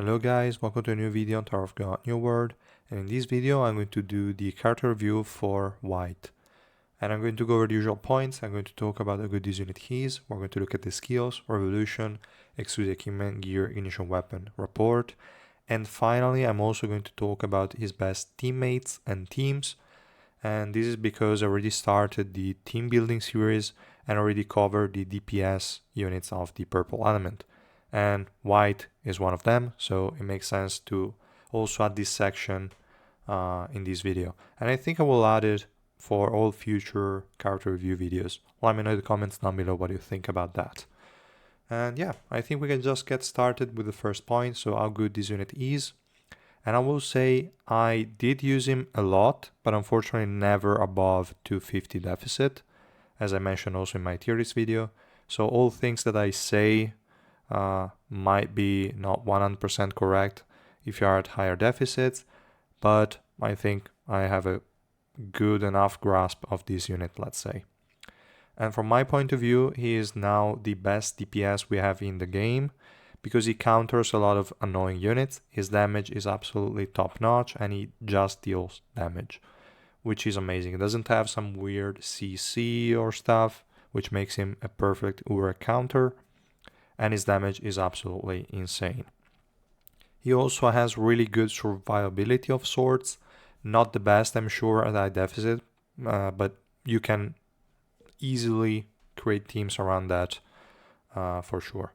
Hello guys, welcome to a new video on Tower of God New World, and in this video I'm going to do the character review for White. And I'm going to go over the usual points. I'm going to talk about how good this unit is, we're going to look at the skills, revolution, exclusive equipment, gear, ignition weapon, rapport, and finally I'm also going to talk about his best teammates and teams. And this is because I already started the team building series and already covered the DPS units of the purple element. And White is one of them, so it makes sense to also add this section in this video. And I think I will add it for all future character review videos. Let me know in the comments down below what you think about that. And yeah, I think we can just get started with the first point, so how good this unit is. And I will say I did use him a lot, but unfortunately never above 250 deficit, as I mentioned also in my tier list video. So all things that I say might be not 100% correct if you are at higher deficits, but I think I have a good enough grasp of this unit, let's say. And from my point of view, he is now the best DPS we have in the game because he counters a lot of annoying units. His damage is absolutely top notch and he just deals damage, which is amazing. He doesn't have some weird CC or stuff, which makes him a perfect Ura counter, and his damage is absolutely insane. He also has really good survivability of sorts, not the best I'm sure at high deficit, but you can easily create teams around that for sure.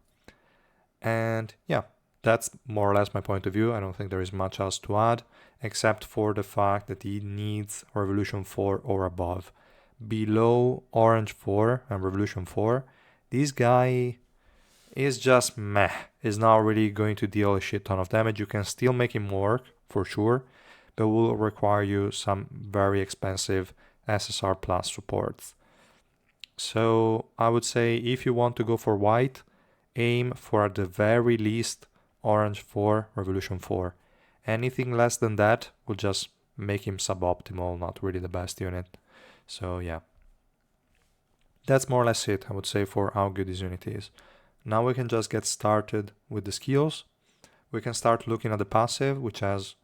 And yeah, that's more or less my point of view. I don't think there is much else to add, except for the fact that he needs Revolution 4 or above. Below Orange 4 and Revolution 4, this guy is just meh. Is not really going to deal a shit ton of damage. You can still make him work, for sure, but will require you some very expensive SSR plus supports. So I would say if you want to go for White, aim for at the very least Orange 4, Revolution 4. Anything less than that will just make him suboptimal, not really the best unit. So yeah. That's more or less it, I would say, for how good this unit is. Now we can just get started with the skills. We can start looking at the passive, which has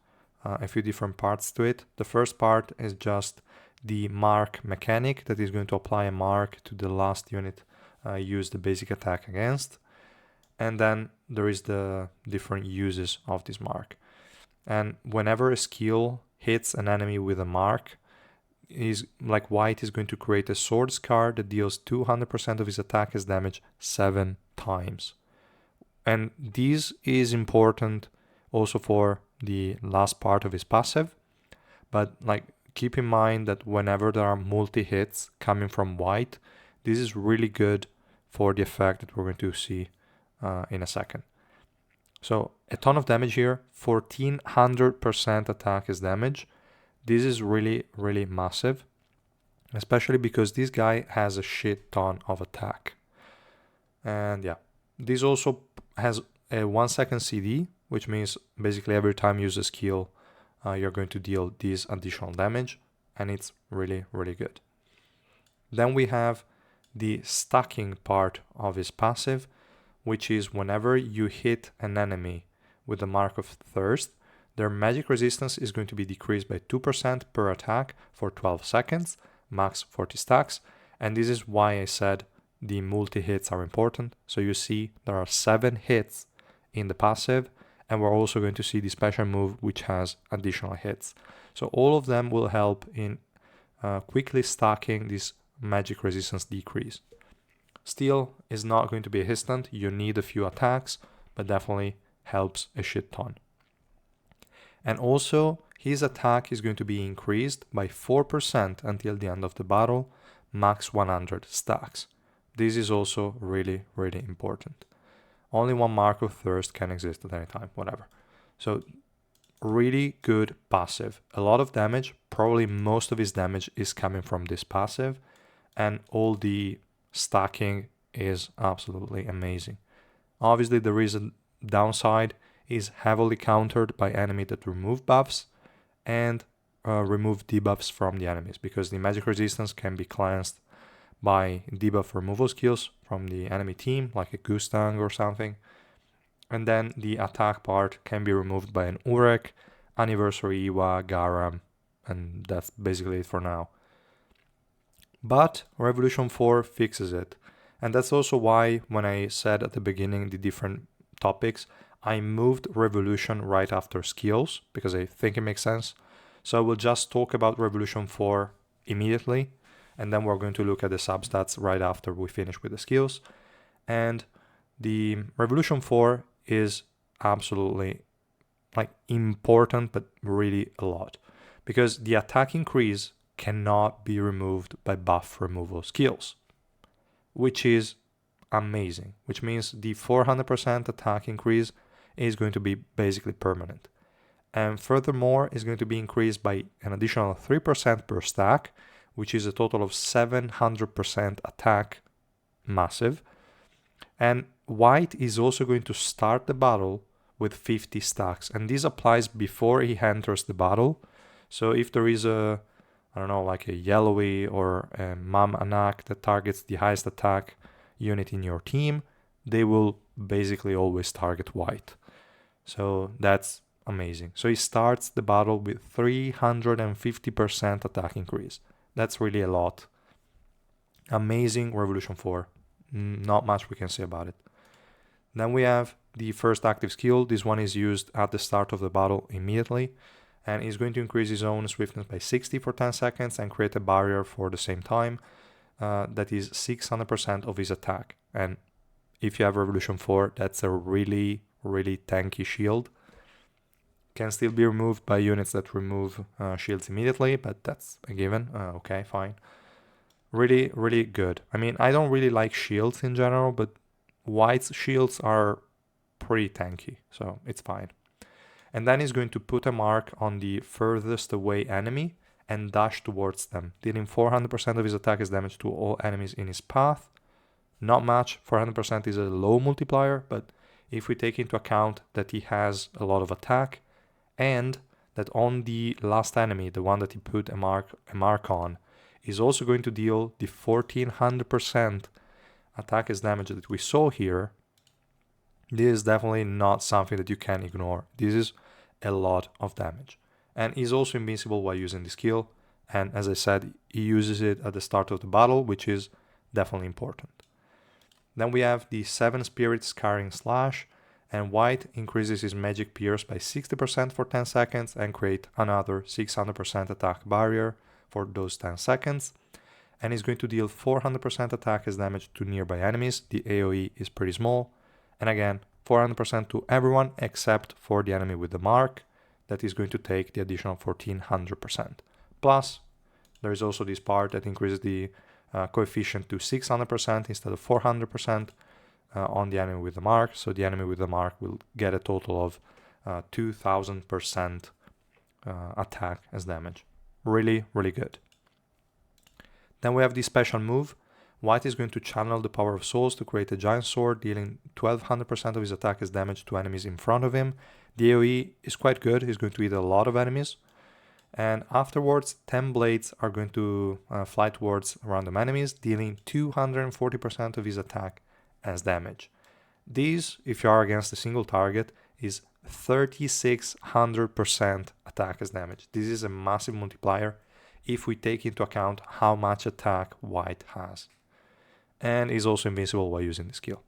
a few different parts to it. The first part is just the mark mechanic that is going to apply a mark to the last unit use the basic attack against. And then there is the different uses of this mark. And whenever a skill hits an enemy with a mark, is like White is going to create a sword scar that deals 200% of his attack as damage 7 times. And this is important also for the last part of his passive, but like keep in mind that whenever there are multi-hits coming from White, this is really good for the effect that we're going to see in a second. So a ton of damage here, 1400% attack is damage. This is really, really massive, especially because this guy has a shit ton of attack. And yeah, this also has a 1 second CD, which means basically every time you use a skill, you're going to deal this additional damage, and it's really, really good. Then we have the stacking part of his passive, which is whenever you hit an enemy with the mark of thirst, their magic resistance is going to be decreased by 2% per attack for 12 seconds, max 40 stacks, and this is why I said the multi-hits are important. So you see there are 7 hits in the passive, and we're also going to see the special move which has additional hits. So all of them will help in quickly stacking this magic resistance decrease. Steel is not going to be a instant, you need a few attacks, but definitely helps a shit ton. And also, his attack is going to be increased by 4% until the end of the battle, max 100 stacks. This is also really, really important. Only one mark of thirst can exist at any time, whatever. So, really good passive. A lot of damage, probably most of his damage is coming from this passive, and all the stacking is absolutely amazing. Obviously, there is a downside. Is heavily countered by enemy that remove buffs and remove debuffs from the enemies, because the magic resistance can be cleansed by debuff removal skills from the enemy team, like a Goose Tongue or something. And then the attack part can be removed by an Urek, Anniversary Iwa, Garam, and that's basically it for now. But Revolution 4 fixes it. And that's also why when I said at the beginning the different topics, I moved Revolution right after skills, because I think it makes sense. So I will just talk about Revolution 4 immediately, and then we're going to look at the substats right after we finish with the skills. And the Revolution 4 is absolutely important, but really a lot, because the attack increase cannot be removed by buff removal skills, which is amazing, which means the 400% attack increase is going to be basically permanent. And furthermore, is going to be increased by an additional 3% per stack, which is a total of 700% attack, massive. And white is also going to start the battle with 50 stacks, and this applies before he enters the battle. So if there is a yellowy or a Mam Anak that targets the highest attack unit in your team, they will basically always target white. So that's amazing. So he starts the battle with 350% attack increase. That's really a lot. Amazing Revolution 4. Not much we can say about it. Then we have the first active skill. This one is used at the start of the battle immediately, and is going to increase his own swiftness by 60 for 10 seconds and create a barrier for the same time. That is 600% of his attack. And if you have Revolution 4, that's a really, really tanky shield. Can still be removed by units that remove shields immediately, but that's a given. Okay, fine. Really, really good. I mean, I don't really like shields in general, but white's shields are pretty tanky, so it's fine. And then he's going to put a mark on the furthest away enemy and dash towards them, dealing 400% of his attack as damage to all enemies in his path. Not much, 400% is a low multiplier, but if we take into account that he has a lot of attack, and that on the last enemy, the one that he put a mark on, is also going to deal the 1400% attack as damage that we saw here, this is definitely not something that you can ignore. This is a lot of damage. And he's also invincible while using the skill. And as I said, he uses it at the start of the battle, which is definitely important. Then we have the 7 Spirit Scarring Slash, and white increases his magic pierce by 60% for 10 seconds and create another 600% attack barrier for those 10 seconds. And is going to deal 400% attack as damage to nearby enemies. The AoE is pretty small. And again, 400% to everyone except for the enemy with the mark. That is going to take the additional 1400%. Plus, there is also this part that increases the coefficient to 600% instead of 400% on the enemy with the mark. So the enemy with the mark will get a total of 2000% attack as damage. Really, really good. Then we have the special move. White is going to channel the power of souls to create a giant sword, dealing 1200% of his attack as damage to enemies in front of him. The AoE is quite good. He's going to hit a lot of enemies. And afterwards, 10 blades are going to fly towards random enemies, dealing 240% of his attack as damage. These, if you are against a single target, is 3600% attack as damage. This is a massive multiplier if we take into account how much attack white has. And is also invincible while using the skill.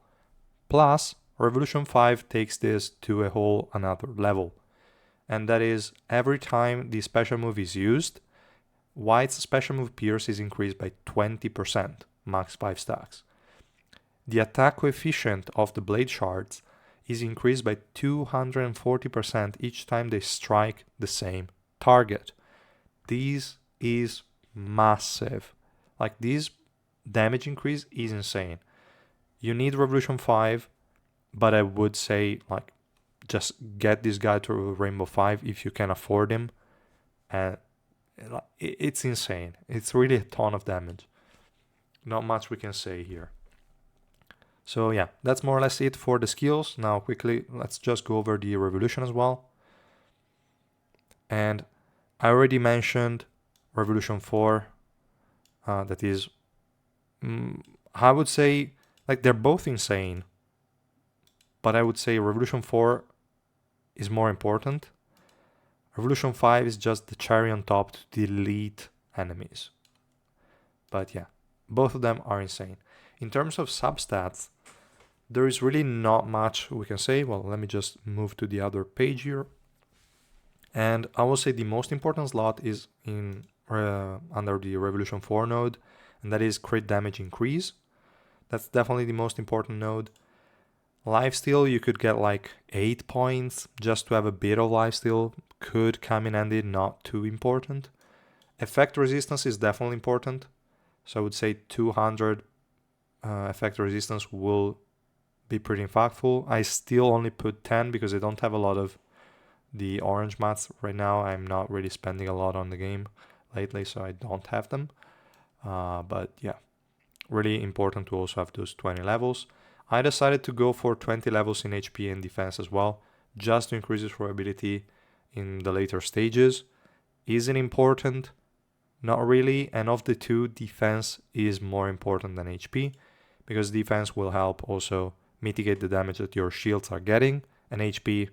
Plus, Revolution 5 takes this to a whole another level. And that is, every time the special move is used, white's special move pierce is increased by 20%, max 5 stacks. The attack coefficient of the blade shards is increased by 240% each time they strike the same target. This is massive. Like, this damage increase is insane. You need Revolution 5, but I would say, like, just get this guy to Rainbow 5 if you can afford him. And it's insane. It's really a ton of damage. Not much we can say here. So yeah, that's more or less it for the skills. Now quickly, let's just go over the Revolution as well. And I already mentioned Revolution 4. That is, I would say, like, they're both insane. but I would say Revolution 4 is more important. Revolution 5 is just the cherry on top to delete enemies. But yeah, both of them are insane. In terms of substats, there is really not much we can say. Well, let me just move to the other page here. And I will say the most important slot is in under the Revolution 4 node, and that is crit damage increase. That's definitely the most important node. Lifesteal, you could get like 8 points just to have a bit of lifesteal. Could come in handy, not too important. Effect resistance is definitely important. So I would say 200 effect resistance will be pretty impactful. I still only put 10 because I don't have a lot of the orange mats right now. I'm not really spending a lot on the game lately, so I don't have them. But yeah, really important to also have those 20 levels. I decided to go for 20 levels in HP and defense as well, just to increase its durability in the later stages. Is it important? Not really. And of the two, defense is more important than HP, because defense will help also mitigate the damage that your shields are getting, and HP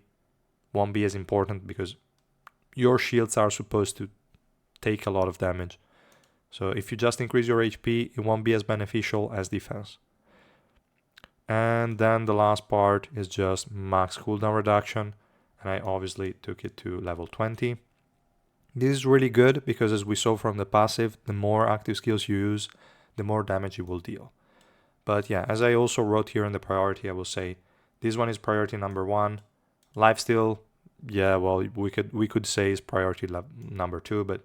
won't be as important because your shields are supposed to take a lot of damage. So if you just increase your HP, it won't be as beneficial as defense. And then the last part is just max cooldown reduction, and I obviously took it to level 20. This is really good because, as we saw from the passive, the more active skills you use, the more damage you will deal. But yeah, as I also wrote here in the priority, I will say this one is priority number 1. Lifesteal, yeah, well, we could say is priority number 2, but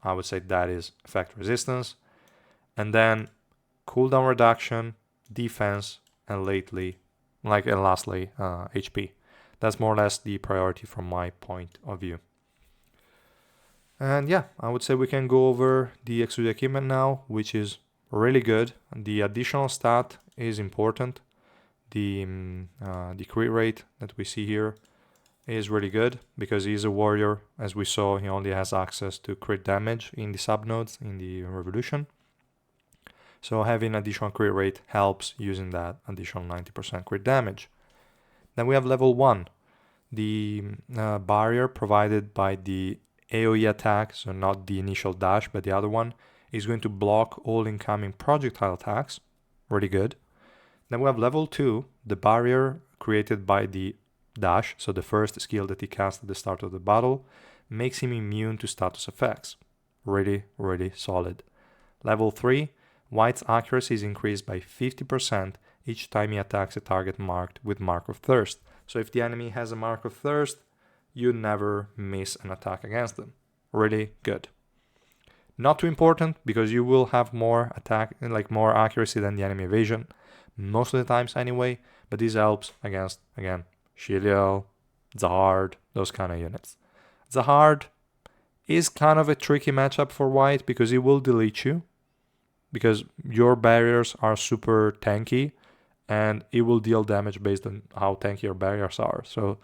I would say that is effect resistance. And then cooldown reduction, defense, and lastly, HP. That's more or less the priority from my point of view. And yeah, I would say we can go over the exclusive equipment now, which is really good. The additional stat is important. The crit rate that we see here is really good because he's a warrior. As we saw, he only has access to crit damage in the subnodes in the Revolution. So having additional crit rate helps using that additional 90% crit damage. Then we have level 1, the barrier provided by the AoE attack, so not the initial dash, but the other one, is going to block all incoming projectile attacks. Really good. Then we have level 2, the barrier created by the dash, so the first skill that he cast at the start of the battle, makes him immune to status effects. Really, really solid. Level 3, White's accuracy is increased by 50% each time he attacks a target marked with Mark of Thirst. So if the enemy has a Mark of Thirst, you never miss an attack against them. Really good. Not too important because you will have more accuracy than the enemy evasion, most of the times anyway, but this helps against, again, Shiliel, Zahard, those kind of units. Zahard is kind of a tricky matchup for White because he will delete you, because your barriers are super tanky and it will deal damage based on how tanky your barriers are. So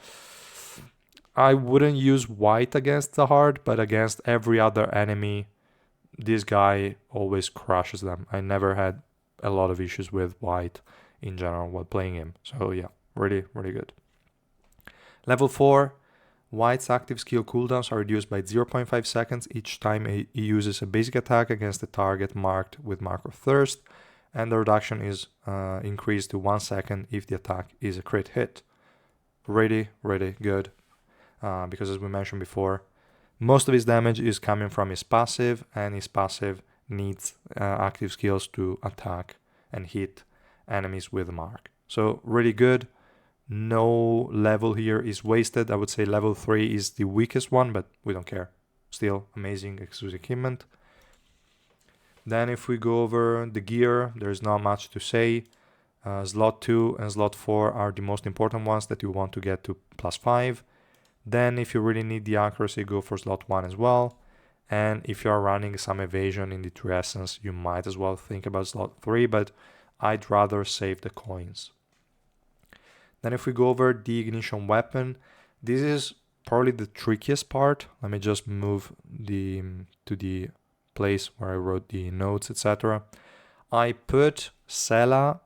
I wouldn't use White against Zahard, but against every other enemy, this guy always crushes them. I never had a lot of issues with White in general while playing him. So yeah, really, really good. Level 4, White's active skill cooldowns are reduced by 0.5 seconds each time he uses a basic attack against a target marked with Mark of Thirst, and the reduction is increased to 1 second if the attack is a crit hit. Really, really good, because as we mentioned before, most of his damage is coming from his passive, and his passive needs active skills to attack and hit enemies with a mark. So really good. No level here is wasted. I would say level 3 is the weakest one, but we don't care. Still amazing exclusive equipment. Then if we go over the gear, there's not much to say. Slot 2 and slot 4 are the most important ones that you want to get to +5. Then if you really need the accuracy, go for slot 1 as well. And if you're running some evasion in the True Essence, you might as well think about slot 3, but I'd rather save the coins. Then if we go over the ignition weapon, this is probably the trickiest part. Let me just move to the place where I wrote the notes, etc. I put Sela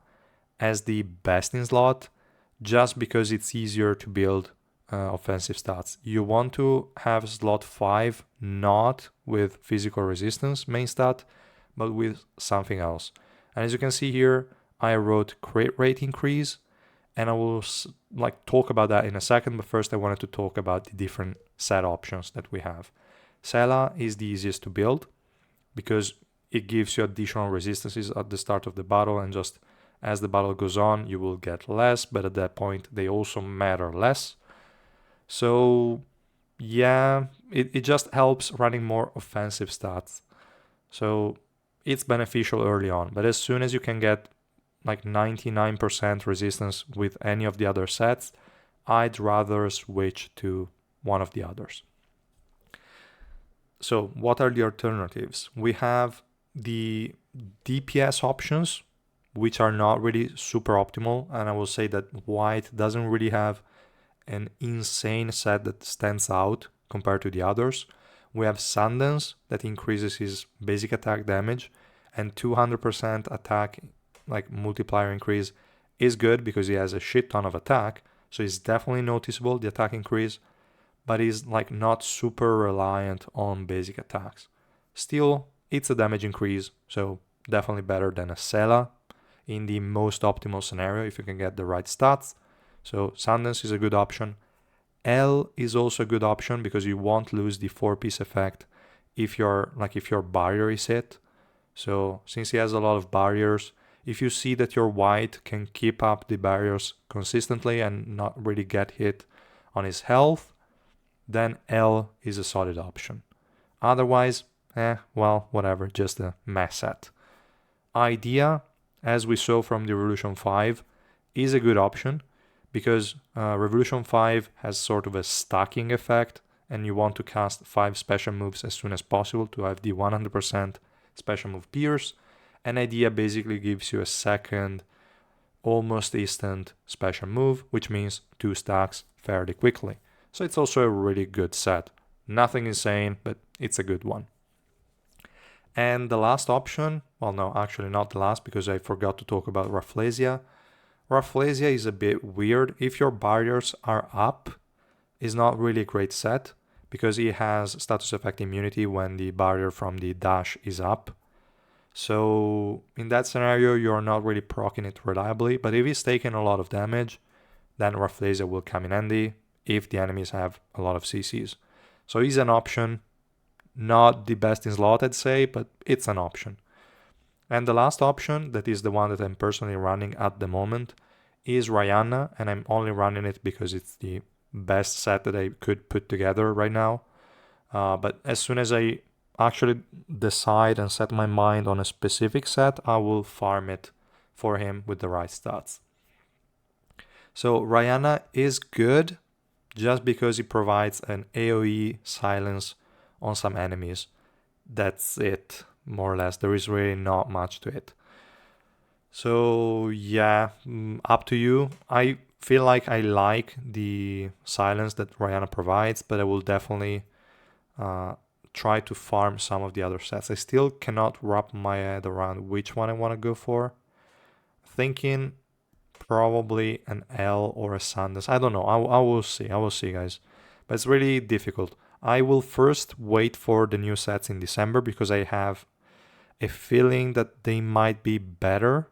as the best in slot just because it's easier to build offensive stats. You want to have slot 5 not with physical resistance main stat, but with something else. And as you can see here, I wrote crit rate increase, and I will talk about that in a second, but first I wanted to talk about the different set options that we have. Sela is the easiest to build because it gives you additional resistances at the start of the battle, and just as the battle goes on, you will get less, but at that point, they also matter less. So yeah, it just helps running more offensive stats. So it's beneficial early on, but as soon as you can get like 99% resistance with any of the other sets, I'd rather switch to one of the others. So what are the alternatives? We have the DPS options, which are not really super optimal, and I will say that white doesn't really have an insane set that stands out compared to the others. We have Sundance that increases his basic attack damage, and 200% attack multiplier increase is good because he has a shit ton of attack, so it's definitely noticeable, the attack increase, but is not super reliant on basic attacks. Still, it's a damage increase, so definitely better than a Sela in the most optimal scenario if you can get the right stats. So Sundance is a good option. L is also a good option because you won't lose the 4-piece effect if your barrier is hit. So since he has a lot of barriers, if you see that your white can keep up the barriers consistently and not really get hit on his health, then L is a solid option. Otherwise, whatever, just a mess set. Idea, as we saw from the Revolution 5, is a good option because Revolution 5 has sort of a stacking effect, and you want to cast 5 special moves as soon as possible to have the 100% special move pierce. And Idea basically gives you a second, almost instant special move, which means 2 stacks fairly quickly. So it's also a really good set. Nothing insane, but it's a good one. And the last option, well, no, actually not the last because I forgot to talk about Rafflesia. Rafflesia is a bit weird. If your barriers are up, it's not really a great set because it has status effect immunity when the barrier from the dash is up. So in that scenario, you're not really proccing it reliably, but if he's taking a lot of damage, then Rafflesia will come in handy if the enemies have a lot of CCs. So he's an option, not the best in slot, I'd say, but it's an option. And the last option, that is the one that I'm personally running at the moment, is Rihanna, and I'm only running it because it's the best set that I could put together right now. But as soon as I actually decide and set my mind on a specific set, I will farm it for him with the right stats. So Rihanna is good just because it provides an AoE silence on some enemies. That's it, more or less. There is really not much to it. So yeah, up to you. I feel like I like the silence that Rihanna provides, but I will definitely try to farm some of the other sets. I still cannot wrap my head around which one I want to go for. Thinking probably an L or a Sundance. I don't know. I will see. I will see, guys. But it's really difficult. I will first wait for the new sets in December because I have a feeling that they might be better.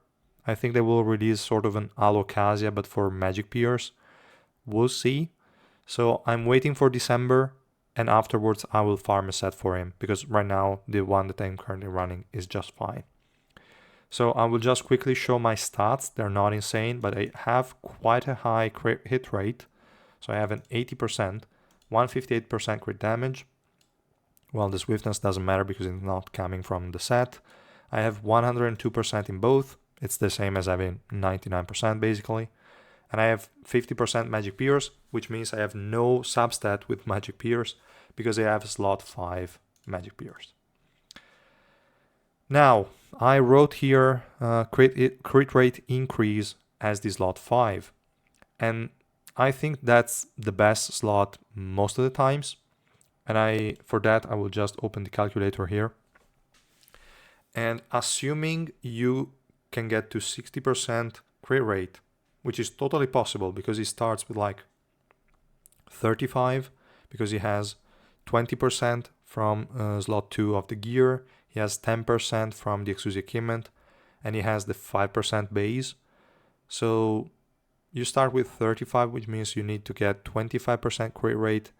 I think they will release sort of an Alocasia, but for Magic Peers. We'll see. So I'm waiting for December, and afterwards I will farm a set for him because right now the one that I'm currently running is just fine. So I will just quickly show my stats. They're not insane, but I have quite a high crit hit rate. So I have an 80%, 158% crit damage. Well, the swiftness doesn't matter because it's not coming from the set. I have 102% in both. It's the same as having 99% basically. And I have 50% Magic Peers, which means I have no substat with Magic Peers because I have slot 5 Magic Peers. Now, I wrote here crit rate increase as the slot 5. And I think that's the best slot most of the times. And for that, I will just open the calculator here. And assuming you can get to 60% crit rate which is totally possible because he starts with like 35, because he has 20% from slot 2 of the gear, he has 10% from the exclusive equipment, and he has the 5% base. So you start with 35, which means you need to get 25% crit rate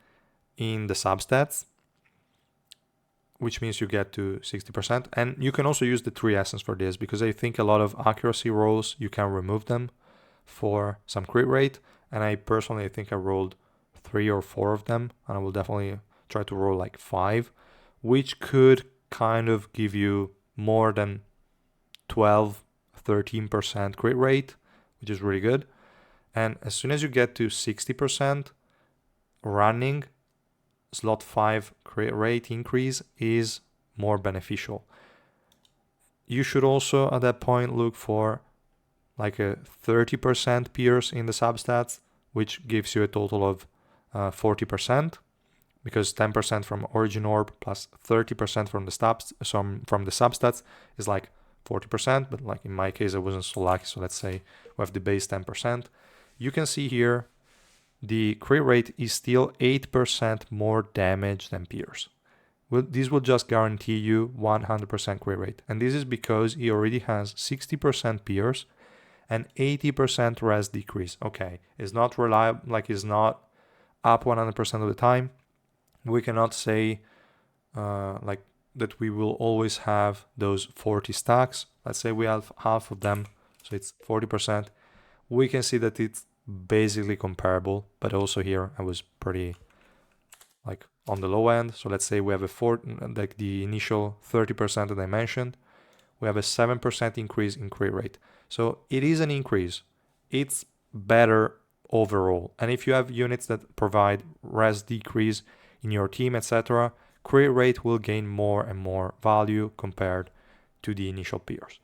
in the substats, which means you get to 60%. And you can also use the 3 essence for this, because I think a lot of accuracy rolls, you can remove them for some crit rate. And I personally think I rolled 3 or 4 of them, and I will definitely try to roll like 5, which could kind of give you more than 12-13% crit rate, which is really good. And as soon as you get to 60%, running slot 5 crit rate increase is more beneficial. You should also at that point look for like a 30% pierce in the substats, which gives you a total of 40%, because 10% from origin orb plus 30% from the substats is like 40%, but like in my case I wasn't so lucky, so let's say we have the base 10%. You can see here the crit rate is still 8% more damage than pierce. This will just guarantee you 100% crit rate, and this is because he already has 60% pierce and 80% res decrease. Okay, it's not reliable, like it's not up 100% of the time. We cannot say like that we will always have those 40 stacks. Let's say we have half of them, so it's 40%. We can see that it's basically comparable, but also here I was pretty like on the low end. So let's say we have like the initial 30% that I mentioned, we have a 7% increase in crit rate. So it is an increase. It's better overall. And if you have units that provide res decrease in your team, etc., crit rate will gain more and more value compared to the initial peers.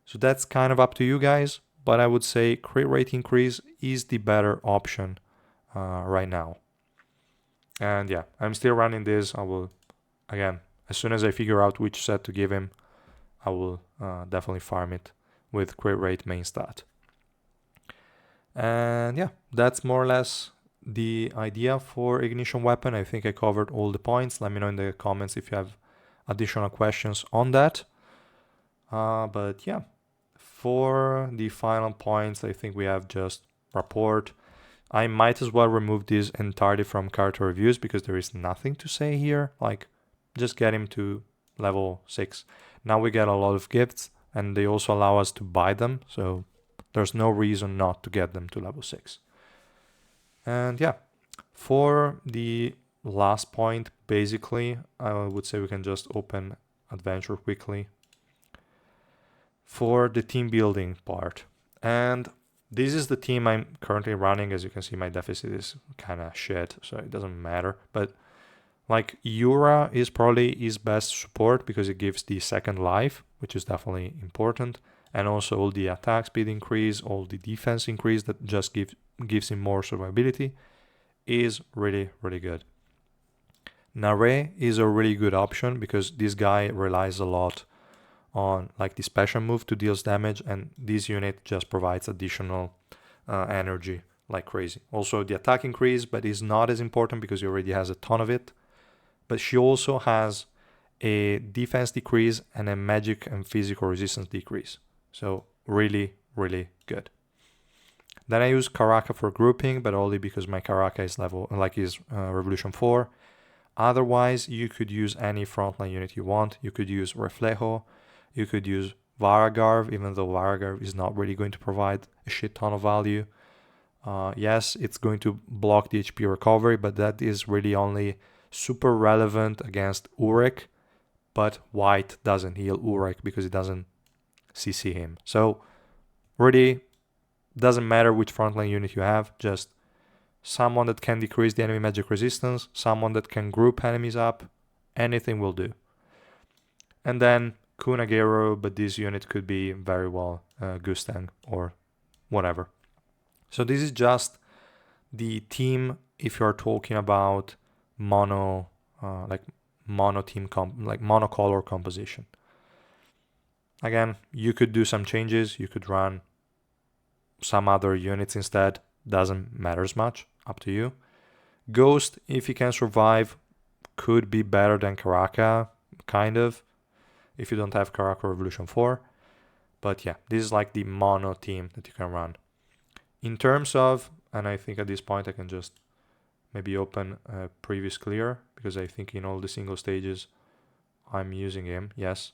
So that's kind of up to you guys, but I would say crit rate increase is the better option right now. And yeah, I'm still running this. I will, again, as soon as I figure out which set to give him, I will definitely farm it with crit rate main stat. And yeah, that's more or less the idea for Ignition Weapon. I think I covered all the points. Let me know in the comments if you have additional questions on that. But yeah, for the final points, I think we have just Rapport. I might as well remove this entirely from character reviews because there is nothing to say here. Like, just get him to level 6. Now we get a lot of gifts, and they also allow us to buy them, so there's no reason not to get them to level 6. And yeah, for the last point, basically, I would say we can just open adventure quickly for the team building part. And this is the team I'm currently running. As you can see, my deficit is kind of shit, so it doesn't matter. But like Yura is probably his best support because it gives the second life, which is definitely important. And also all the attack speed increase, all the defense increase that just gives him more survivability is really, really good. Nare is a really good option because this guy relies a lot on like the special move to deal damage, and this unit just provides additional energy like crazy. Also the attack increase, but is not as important because he already has a ton of it. But she also has a defense decrease and a magic and physical resistance decrease. So really, really good. Then I use Karaka for grouping, but only because my Karaka is Revolution 4. Otherwise, you could use any frontline unit you want. You could use Reflejo. You could use Varagarv, even though Varagarv is not really going to provide a shit ton of value. Yes, it's going to block the HP recovery, but that is really only super relevant against Urek. But White doesn't heal Urek because it doesn't CC him. So really doesn't matter which frontline unit you have, just someone that can decrease the enemy magic resistance, someone that can group enemies up, anything will do. And then Kunagero, but this unit could be very well Gustang or whatever. So this is just the team if you're talking about mono team monocolor composition. Again, you could do some changes. You could run some other units instead, doesn't matter as much, up to you. Ghost, if he can survive, could be better than Karaka, kind of, if you don't have Karaka Revolution 4. But yeah, this is like the mono team that you can run. In terms of, and I think at this point I can just maybe open a previous clear, because I think in all the single stages I'm using him, yes.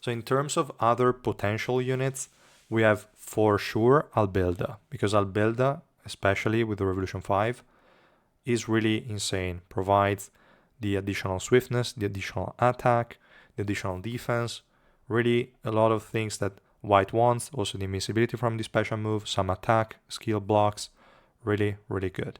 So in terms of other potential units, we have for sure Albelda, because Albelda, especially with the Revolution 5, is really insane. Provides the additional swiftness, the additional attack, the additional defense, really a lot of things that White wants, also the invincibility from the special move, some attack, skill blocks, really, really good.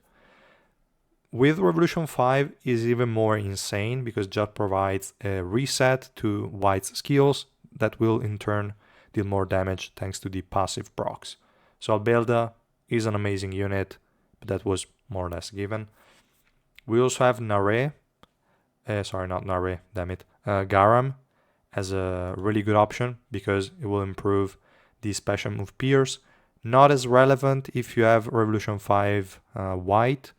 With Revolution 5 is even more insane because just provides a reset to White's skills that will in turn deal more damage thanks to the passive procs. So Albelda is an amazing unit, but that was more or less given. We also have Garam as a really good option because it will improve the special move Pierce. Not as relevant if you have Revolution 5 White,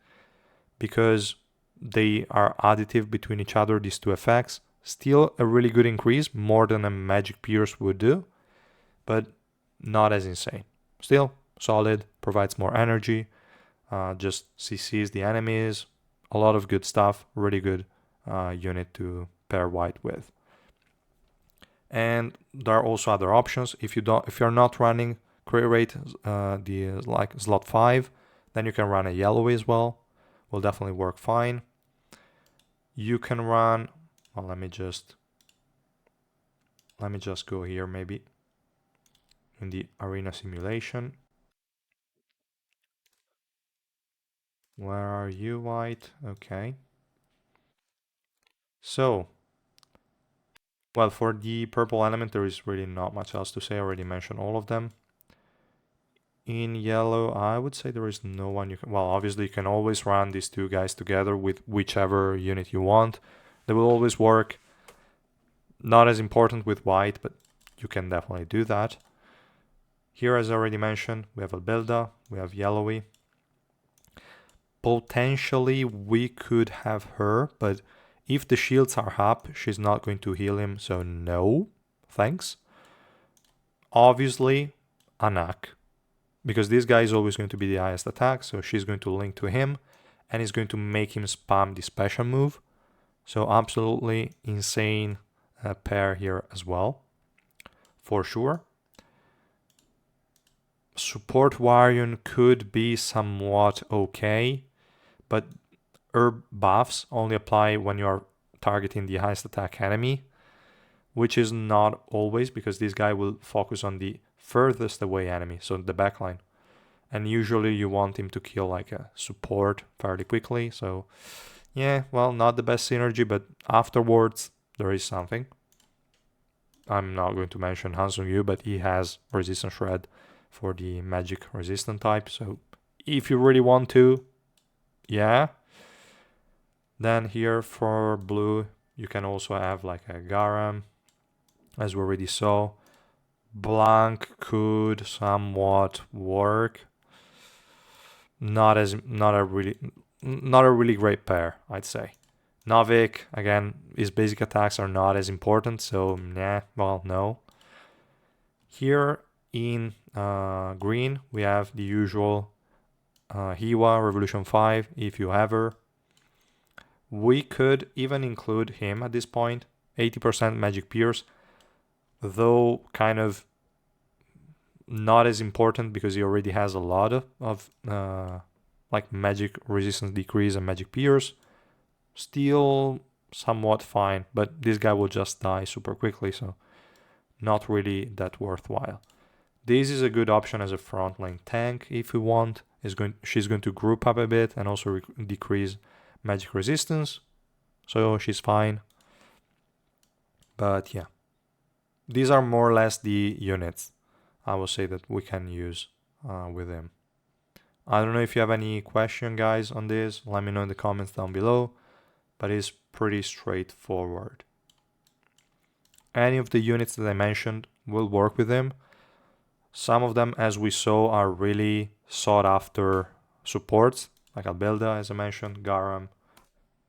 because they are additive between each other, these two effects. Still a really good increase, more than a Magic Pierce would do, but not as insane. Still solid, provides more energy, just CCs the enemies, a lot of good stuff, really good unit to pair White with. And there are also other options. If you're not running crit rate, like slot 5, then you can run a yellow as well. Will definitely work fine. You can run, well, let me just go here maybe in the arena simulation. Where are you, White? Okay. So, well, for the purple element, there is really not much else to say. I already mentioned all of them. In yellow, I would say there is no one you can... Well, obviously, you can always run these two guys together with whichever unit you want. They will always work. Not as important with White, but you can definitely do that. Here, as I already mentioned, we have Albelda, we have Yellowy. Potentially, we could have her, but if the shields are up, she's not going to heal him, so no, thanks. Obviously, Anak, because this guy is always going to be the highest attack, so she's going to link to him, and is going to make him spam the special move. So absolutely insane pair here as well, for sure. Support Warrior could be somewhat okay, but herb buffs only apply when you are targeting the highest attack enemy, which is not always, because this guy will focus on the furthest away enemy, so the backline. And usually you want him to kill like a support fairly quickly, so yeah, well, not the best synergy, but afterwards there is something. I'm not going to mention Hansung Yu, but he has Resistance Shred for the magic resistant type, so if you really want to, yeah. Then here for blue, you can also have like a Garam, as we already saw. Blanc could somewhat work. Not a really great pair, I'd say. Novik, again, his basic attacks are not as important, so nah, well, no. Here in green, we have the usual Hiwa Revolution 5, if you have her. We could even include him at this point, 80% Magic Pierce, though kind of not as important because he already has a lot of like magic resistance decrease and magic pierce. Still somewhat fine, but this guy will just die super quickly, so not really that worthwhile. This is a good option as a frontline tank if you want. She's going to group up a bit and also decrease magic resistance, so she's fine. But yeah, these are more or less the units I will say that we can use with him. I don't know if you have any question, guys, on this. Let me know in the comments down below, but it's pretty straightforward. Any of the units that I mentioned will work with him. Some of them, as we saw, are really sought after supports, like Albelda, as I mentioned, Garam,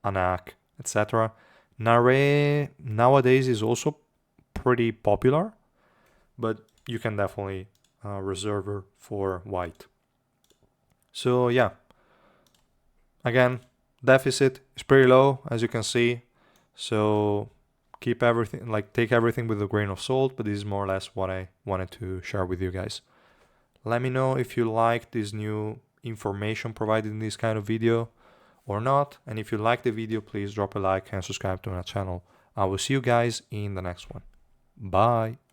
Anak, etc. Nare nowadays is also pretty popular, but you can definitely reserve her for white. So yeah, again, deficit is pretty low, as you can see. So keep everything, like take everything with a grain of salt, but this is more or less what I wanted to share with you guys. Let me know if you like this new information provided in this kind of video or not. And if you like the video, please drop a like and subscribe to my channel. I will see you guys in the next one. Bye.